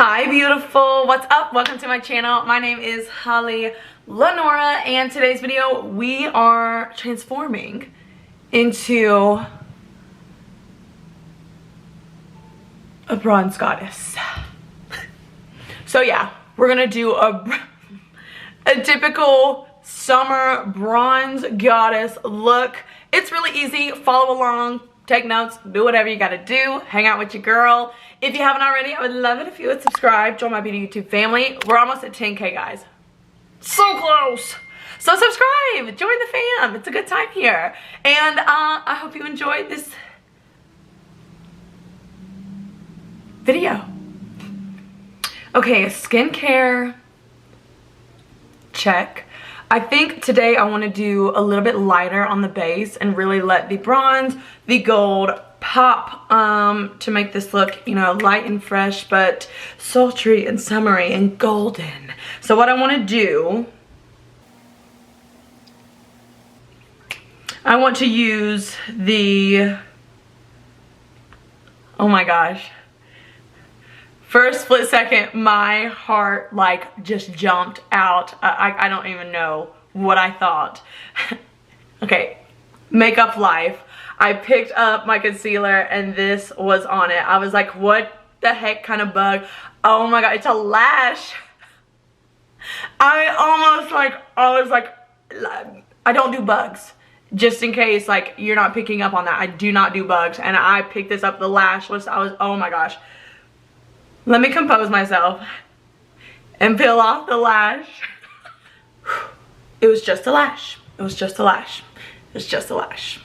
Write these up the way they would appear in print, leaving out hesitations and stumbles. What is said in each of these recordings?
Hi beautiful, what's up? Welcome to my channel. My name is HollyLynora and today's video we are transforming into a bronze goddess. So yeah, we're gonna do a typical summer bronze goddess look. It's really easy, follow along, take notes, do whatever you gotta do, hang out with your girl. If you haven't already, I would love it if you would subscribe, join my beauty YouTube family. We're almost at 10K, guys. So close. So subscribe, join the fam. It's a good time here. And I hope you enjoyed this video. Okay, skincare, check. I think today I want to do a little bit lighter on the base and really let the bronze, the gold pop to make this look, you know, light and fresh but sultry and summery and golden. So what I want to do, I want to use the, oh my gosh, for a split second my heart like just jumped out. I don't even know what I thought. Okay, Makeup Life. I picked up my concealer and this was on it. I was like, what the heck kind of bug? Oh my god, it's a lash. I was like, I don't do bugs. Just in case like you're not picking up on that, I do not do bugs. And I picked this up, the lash was, oh my gosh. Let me compose myself and peel off the lash. It was just a lash. It was just a lash. It's just a lash.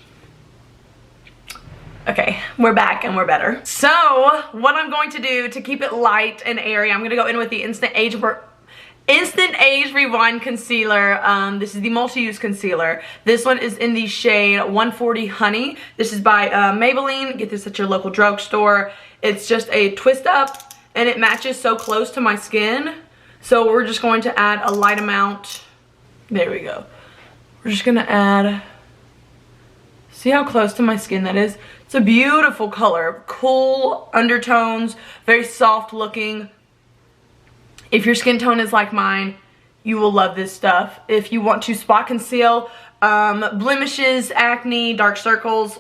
Okay, we're back and we're better. So, what I'm going to do to keep it light and airy, I'm gonna go in with the Instant Age Rewind Concealer. This is the multi-use concealer. This one is in the shade 140 Honey. This is by Maybelline. Get this at your local drugstore. It's just a twist up and it matches so close to my skin. So we're just going to add a light amount. There we go. We're just gonna add, see how close to my skin that is? It's a beautiful color, cool undertones, very soft looking. If your skin tone is like mine, you will love this stuff. If you want to spot conceal blemishes, acne, dark circles,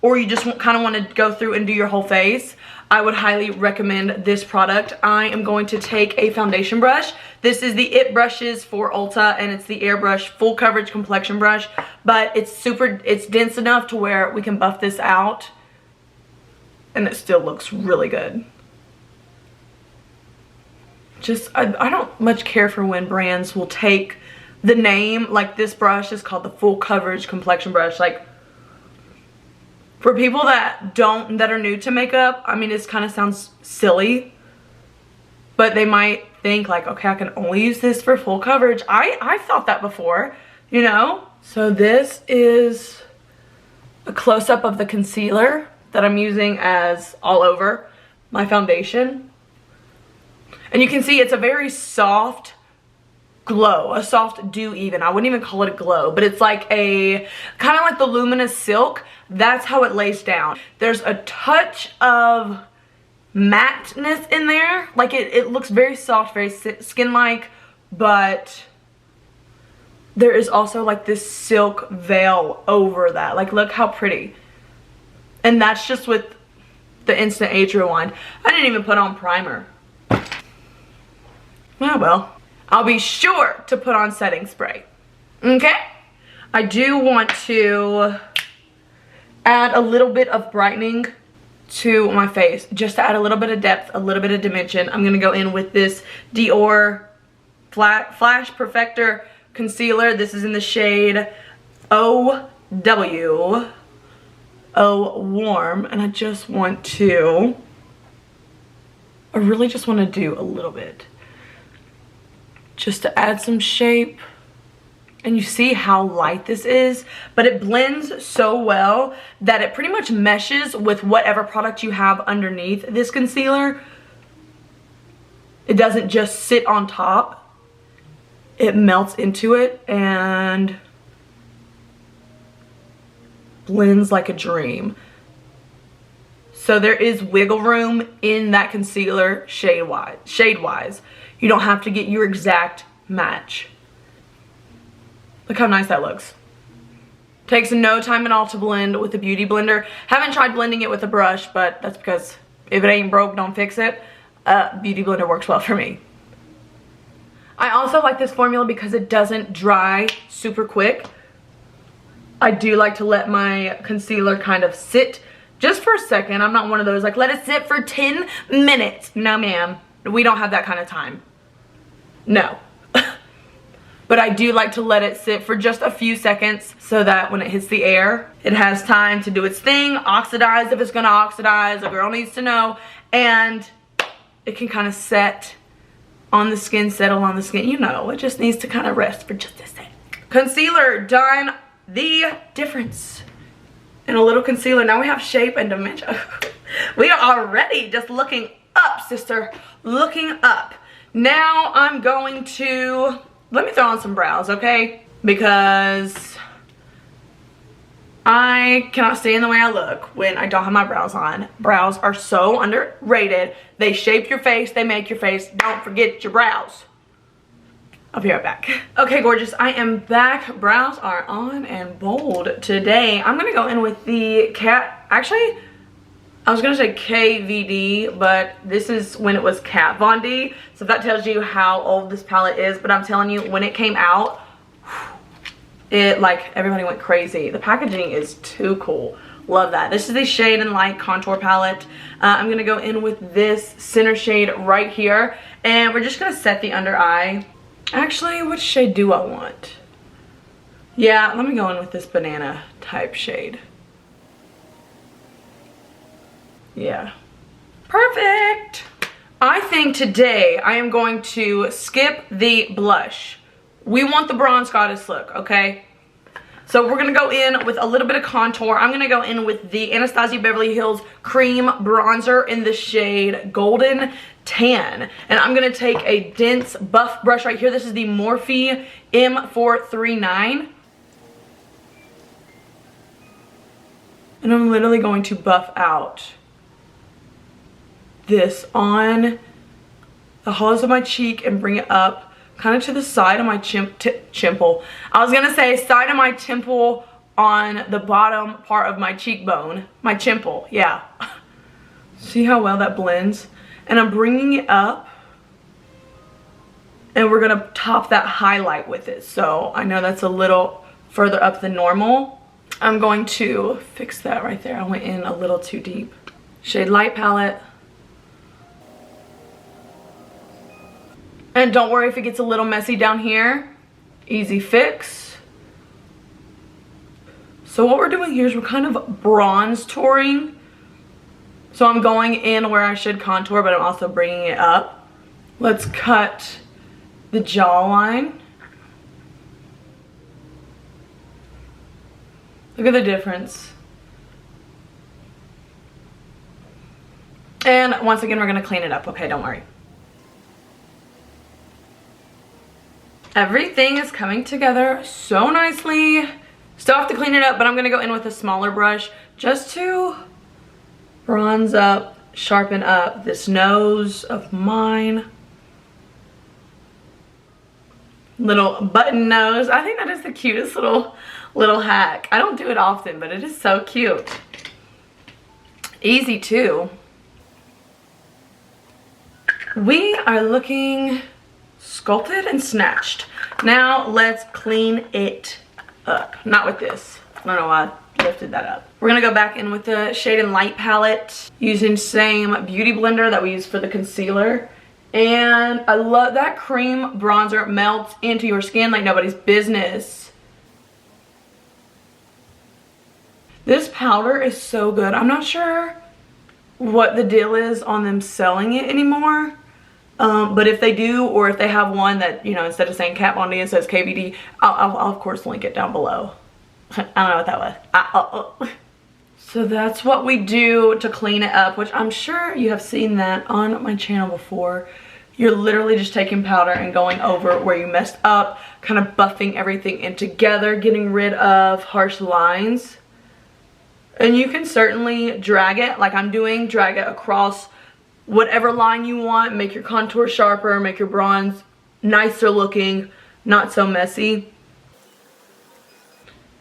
or you just kind of want to go through and do your whole face, I would highly recommend this product. I am going to take a foundation brush. This is the IT brushes for Ulta and it's the Airbrush Full Coverage Complexion Brush, but it's dense enough to where we can buff this out and it still looks really good. Just, I don't much care for when brands will take the name, like this brush is called the Full Coverage Complexion Brush. Like, for people that are new to makeup, I mean, this kind of sounds silly, but they might think like, okay, I can only use this for full coverage. I thought that before, you know? So this is a close-up of the concealer that I'm using as all over my foundation. And you can see it's a very soft glow, a soft dew even. I wouldn't even call it a glow, but it's like a, kind of like the luminous silk. That's how it lays down. There's a touch of matteness in there. Like it looks very soft, very skin-like, but there is also like this silk veil over that. Like look how pretty. And that's just with the Instant Age Rewind. I didn't even put on primer. Well, I'll be sure to put on setting spray. Okay? I do want to add a little bit of brightening to my face, just to add a little bit of depth, a little bit of dimension. I'm gonna go in with this Dior Flash Perfector Concealer. This is in the shade OW, O Warm, and I really just want to do a little bit, just to add some shape. And you see how light this is, but it blends so well that it pretty much meshes with whatever product you have underneath this concealer. It doesn't just sit on top. It melts into it and blends like a dream. So there is wiggle room in that concealer shade-wise. You don't have to get your exact match. Look how nice that looks. Takes no time at all to blend with a beauty blender. Haven't tried blending it with a brush, but that's because if it ain't broke, don't fix it. Beauty blender works well for me. I also like this formula because it doesn't dry super quick. I do like to let my concealer kind of sit just for a second. I'm not one of those like, let it sit for 10 minutes. No, ma'am. We don't have that kind of time. No. But I do like to let it sit for just a few seconds so that when it hits the air, it has time to do its thing, oxidize if it's gonna oxidize, a girl needs to know, and it can kind of set on the skin, settle on the skin. You know, it just needs to kind of rest for just a second. Concealer done. The difference in a little concealer. Now we have shape and dimension. We are already just looking up, sister. Looking up. Now I'm going to... Let me throw on some brows, okay? Because I cannot stand the way I look when I don't have my brows on. Brows are so underrated. They shape your face. They make your face. Don't forget your brows. I'll be right back. Okay, gorgeous. I am back. Brows are on and bold today. I'm going to go in with the Kat... Actually, I was going to say KVD, but this is when it was Kat Von D. So that tells you how old this palette is. But I'm telling you, when it came out, it, like, everybody went crazy. The packaging is too cool. Love that. This is the Shade and Light Contour Palette. I'm going to go in with this center shade right here. And we're just going to set the under eye. Actually, which shade do I want? Yeah, let me go in with this banana type shade. Yeah. Perfect! I think today I am going to skip the blush. We want the bronze goddess look, okay? So we're going to go in with a little bit of contour. I'm going to go in with the Anastasia Beverly Hills Cream Bronzer in the shade Golden Tan. And I'm going to take a dense buff brush right here. This is the Morphe M439. And I'm literally going to buff out this on the hollows of my cheek and bring it up kind of to the side of my chimple. I was gonna say side of my temple on the bottom part of my cheekbone. My chimple, yeah. See how well that blends? And I'm bringing it up and we're gonna top that highlight with it. So I know that's a little further up than normal. I'm going to fix that right there. I went in a little too deep. Shade Light palette. And don't worry if it gets a little messy down here. Easy fix. So what we're doing here is we're kind of bronze touring. So I'm going in where I should contour, but I'm also bringing it up. Let's cut the jawline. Look at the difference. And once again, we're gonna clean it up. Okay, don't worry. Everything is coming together so nicely. Still have to clean it up, but I'm gonna go in with a smaller brush just to bronze up, sharpen up this nose of mine. Little button nose. I think that is the cutest little hack. I don't do it often, but it is so cute. Easy too. We are looking sculpted and snatched. Now let's clean it up. Not with this. I don't know why I lifted that up. We're gonna go back in with the Shade and Light palette using same beauty blender that we used for the concealer. And I love that cream bronzer melts into your skin like nobody's business. This powder is so good. I'm not sure what the deal is on them selling it anymore. But if they do, or if they have one that, you know, instead of saying Kat Von D, it says KVD, I'll of course link it down below. I don't know what that was. So that's what we do to clean it up, which I'm sure you have seen that on my channel before. You're literally just taking powder and going over where you messed up, kind of buffing everything in together, getting rid of harsh lines. And you can certainly drag it like I'm doing, drag it across whatever line you want, make your contour sharper, make your bronze nicer looking, not so messy.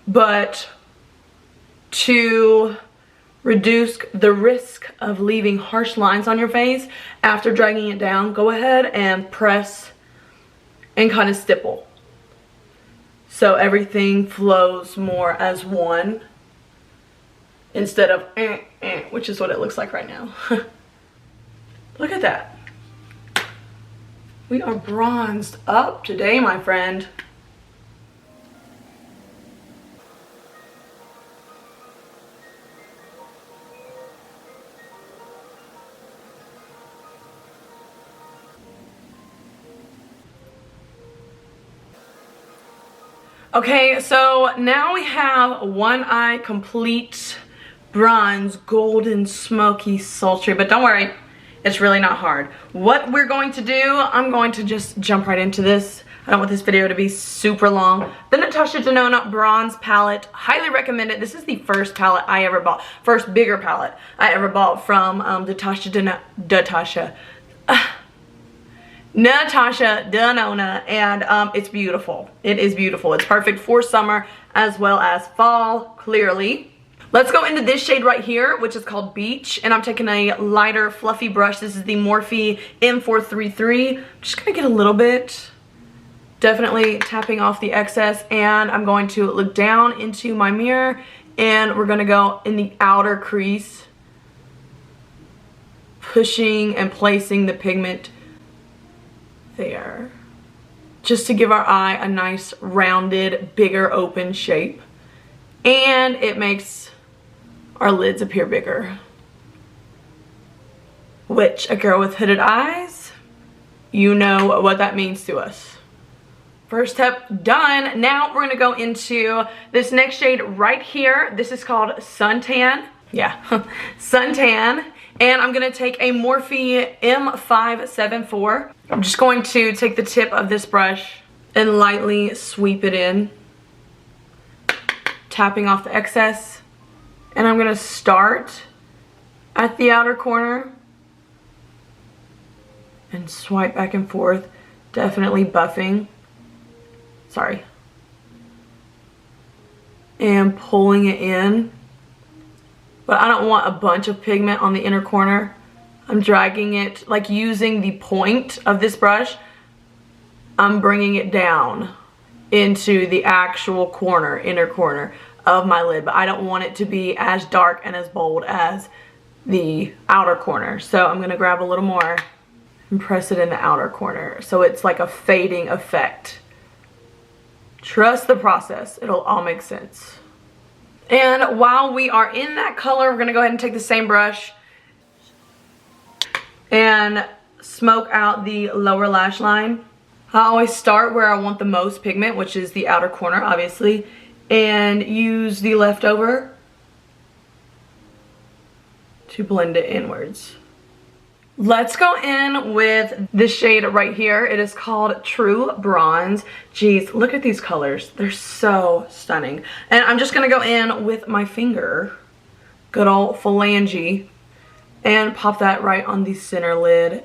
But to reduce the risk of leaving harsh lines on your face after dragging it down, go ahead and press and kind of stipple. So everything flows more as one instead of which is what it looks like right now. Look at that. We are bronzed up today, my friend. Okay, so now we have one eye complete bronze, golden, smoky, sultry, but don't worry, it's really not hard. What we're going to do, I'm going to just jump right into this. I don't want this video to be super long. The Natasha Denona Bronze Palette, highly recommend it. This is the first palette I ever bought, first bigger palette I ever bought from Natasha Denona, and it's beautiful. It is beautiful. It's perfect for summer as well as fall, clearly. Let's go into this shade right here, which is called Beach, and I'm taking a lighter, fluffy brush. This is the Morphe M433. I'm just gonna get a little bit, definitely tapping off the excess, and I'm going to look down into my mirror, and we're gonna go in the outer crease, pushing and placing the pigment there, just to give our eye a nice rounded, bigger open shape, and it makes our lids appear bigger, which a girl with hooded eyes, you know what that means to us. First step done. Now we're gonna go into this next shade right here. This is called Suntan. Yeah, Suntan. And I'm gonna take a Morphe M574. I'm just going to take the tip of this brush and lightly sweep it in, tapping off the excess. And I'm gonna start at the outer corner and swipe back and forth, definitely buffing. Sorry. And pulling it in. But I don't want a bunch of pigment on the inner corner. I'm dragging it, like using the point of this brush, I'm bringing it down into the actual corner, inner corner of my lid. But I don't want it to be as dark and as bold as the outer corner. So I'm gonna grab a little more and press it in the outer corner. So it's like a fading effect. Trust the process, it'll all make sense. And while we are in that color, we're gonna go ahead and take the same brush and smoke out the lower lash line. I always start where I want the most pigment, which is the outer corner, obviously, and use the leftover to blend it inwards. Let's go in with this shade right here. It is called True Bronze. Geez, look at these colors. They're so stunning. And I'm just gonna go in with my finger, good old phalange, and pop that right on the center lid,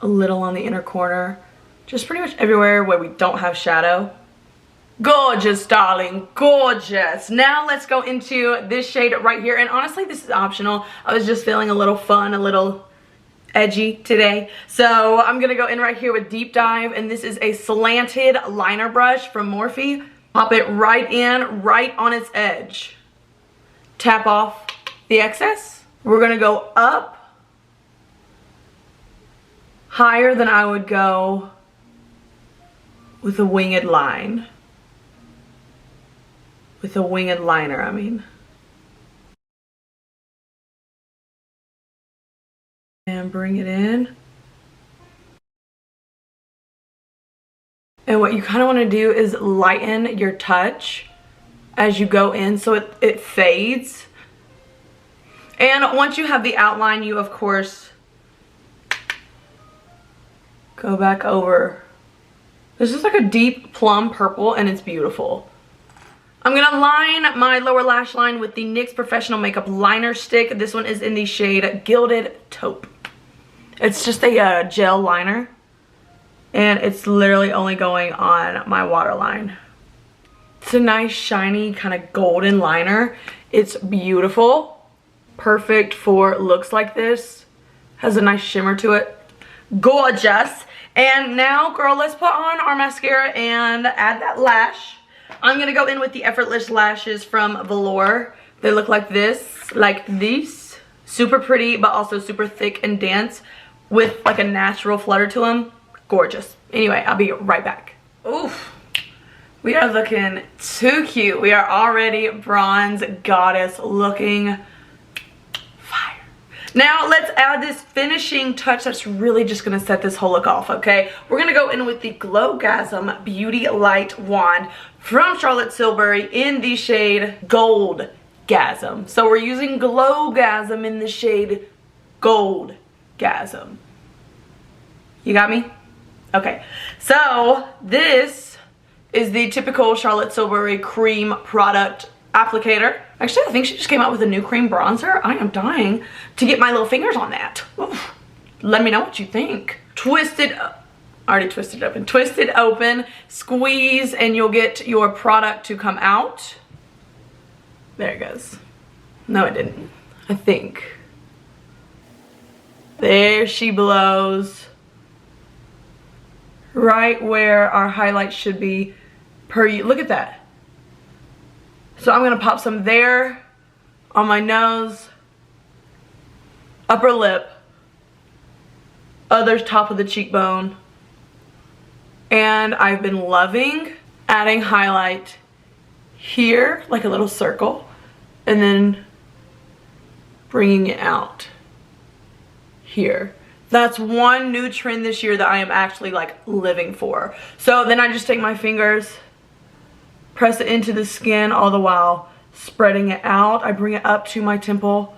a little on the inner corner, just pretty much everywhere where we don't have shadow. Gorgeous, darling, gorgeous. Now let's go into this shade right here. And honestly, this is optional. I was just feeling a little fun, a little edgy today. So I'm gonna go in right here with Deep Dive, and this is a slanted liner brush from Morphe. Pop it right in, right on its edge. Tap off the excess. We're gonna go up higher than I would go with a winged line. With a winged liner, I mean. And bring it in. And what you kind of want to do is lighten your touch as you go in so it fades. And once you have the outline, you of course go back over. This is like a deep plum purple and it's beautiful. I'm gonna line my lower lash line with the NYX Professional Makeup Liner Stick. This one is in the shade Gilded Taupe. It's just a gel liner, and it's literally only going on my waterline. It's a nice shiny kind of golden liner. It's beautiful, perfect for looks like this. Has a nice shimmer to it. Gorgeous. And now, girl, let's put on our mascara and add that lash. I'm gonna go in with the Effortless Lashes from Velour. They look like this, like these. Super pretty, but also super thick and dense with like a natural flutter to them. Gorgeous. Anyway, I'll be right back. Oof. We are looking too cute. We are already bronze goddess looking fire. Now let's add this finishing touch that's really just gonna set this whole look off, okay? We're gonna go in with the Glowgasm Beauty Light Wand from Charlotte Tilbury in the shade Goldgasm. So we're using Glowgasm in the shade Goldgasm. You got me? Okay, so this is the typical Charlotte Tilbury cream product applicator. Actually, I think she just came out with a new cream bronzer. I am dying to get my little fingers on that. Oof. Let me know what you think. Already twisted open. Twisted open, squeeze, and you'll get your product to come out. There it goes. No, it didn't. I think. There she blows. Right where our highlight should be look at that. So I'm gonna pop some there on my nose, upper lip, other top of the cheekbone. And I've been loving adding highlight here, like a little circle, and then bringing it out here. That's one new trend this year that I am actually like living for. So then I just take my fingers, press it into the skin, all the while spreading it out. I bring it up to my temple.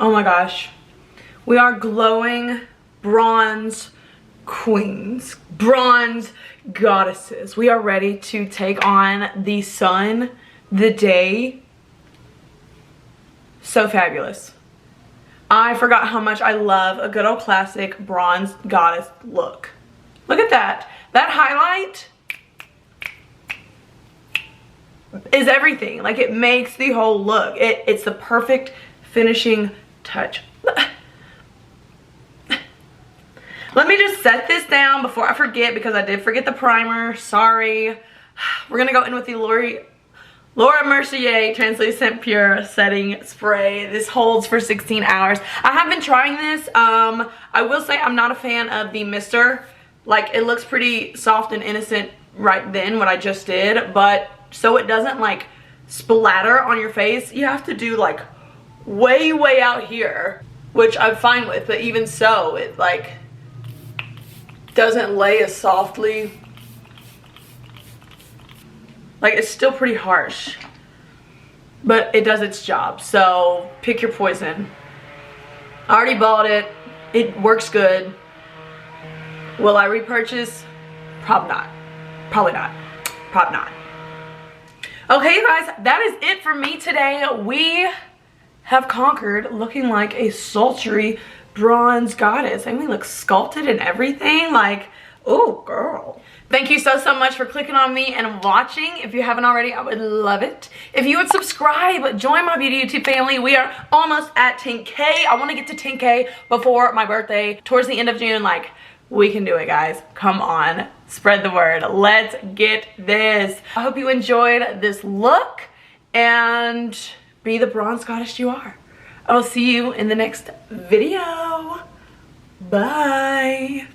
Oh my gosh. We are glowing bronze queens, bronze goddesses. We are ready to take on the sun, the day. So fabulous. I forgot how much I love a good old classic bronze goddess look. Look at that. That highlight is everything. Like, it makes the whole look. It's the perfect finishing touch. Let me just set this down before I forget, because I did forget the primer. Sorry. We're gonna go in with the Laura Mercier Translucent Pure Setting Spray. This holds for 16 hours. I have been trying this. I will say I'm not a fan of the mister. Like, it looks pretty soft and innocent right then, what I just did, but so it doesn't like splatter on your face, you have to do like way out here, which I'm fine with, but even so, it like doesn't lay as softly. Like, it's still pretty harsh, but it does its job. So pick your poison. I already bought it. It works good. Will I repurchase? Probably not. Probably not. Probably not. Okay, you guys, that is it for me today. We have conquered looking like a sultry bronze goddess. I mean, we look sculpted and everything. Like, oh, girl. Thank you so much for clicking on me and watching. If you haven't already, I would love it. If you would subscribe, join my beauty YouTube family. We are almost at 10K. I want to get to 10K before my birthday, towards the end of June. Like, we can do it, guys. Come on, spread the word. Let's get this. I hope you enjoyed this look, and be the bronze goddess you are. I will see you in the next video. Bye.